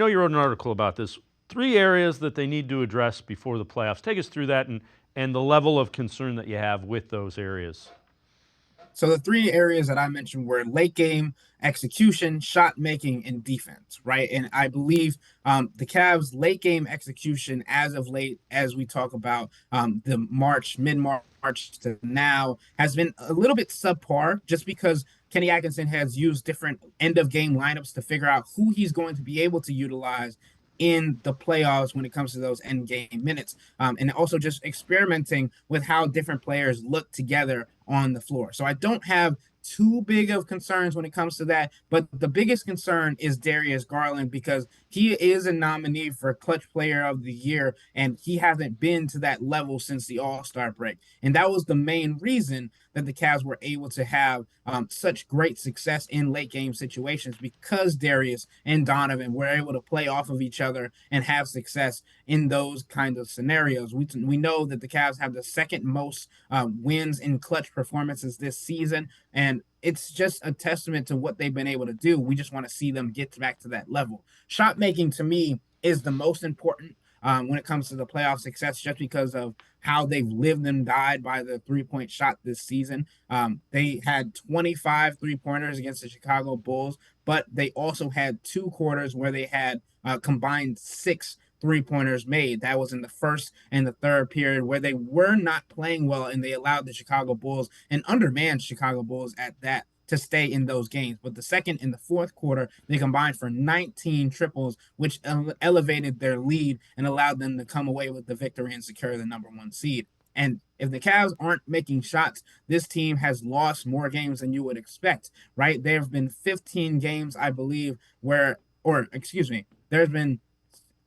know you wrote an article about this. 3 areas that they need to address before the playoffs. Take us through that and the level of concern that you have with those areas. So the three areas that I mentioned were late game execution, shot making, and defense, right? And I believe the Cavs' late game execution, as of late, as we talk about the mid March to now, has been a little bit subpar, just because Kenny Atkinson has used different end of game lineups to figure out who he's going to be able to utilize in the playoffs when it comes to those end game minutes, and also just experimenting with how different players look together on the floor. So I don't have too big of concerns when it comes to that. But the biggest concern is Darius Garland, because he is a nominee for Clutch Player of the Year, and he hasn't been to that level since the All-Star break. And that was the main reason that the Cavs were able to have such great success in late game situations, because Darius and Donovan were able to play off of each other and have success in those kind of scenarios. We know that the Cavs have the second most wins in clutch performances this season, and it's just a testament to what they've been able to do. We just want to see them get back to that level. Shot making, to me, is the most important when it comes to the playoff success, just because of how they've lived and died by the 3-point shot this season. They had 25 3-pointers against the Chicago Bulls, but they also had 2 quarters where they had combined 6 3-pointers made. That was in the first and the third period, where they were not playing well, and they allowed the Chicago Bulls, and undermanned Chicago Bulls at that, to stay in those games. But the second and the fourth quarter, they combined for 19 triples, which elevated their lead and allowed them to come away with the victory and secure the #1 seed. And if the Cavs aren't making shots, this team has lost more games than you would expect, right? There have been 15 games, I believe, or excuse me, there's been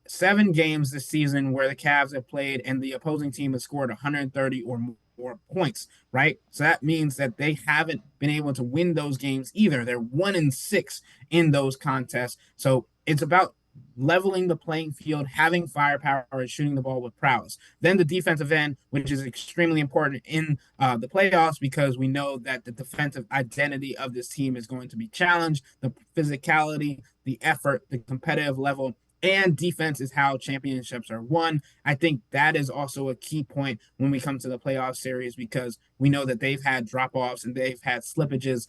7 games this season where the Cavs have played and the opposing team has scored 130 or more points, right? So that means that they haven't been able to win those games either. They're 1-6 in those contests. So it's about leveling the playing field, having firepower, and shooting the ball with prowess. Then the defensive end, which is extremely important in the playoffs, because we know that the defensive identity of this team is going to be challenged. The physicality, the effort, the competitive level, and defense is how championships are won. I think that is also a key point when we come to the playoff series, because we know that they've had drop offs and they've had slippages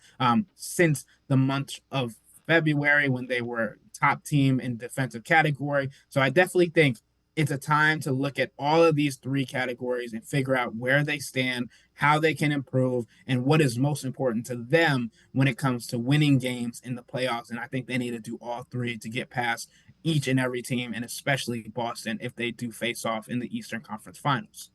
since the month of February, when they were top team in defensive category. So I definitely think it's a time to look at all of these 3 categories and figure out where they stand, how they can improve, and what is most important to them when it comes to winning games in the playoffs. And I think they need to do all 3 to get past each and every team, and especially Boston, if they do face off in the Eastern Conference Finals.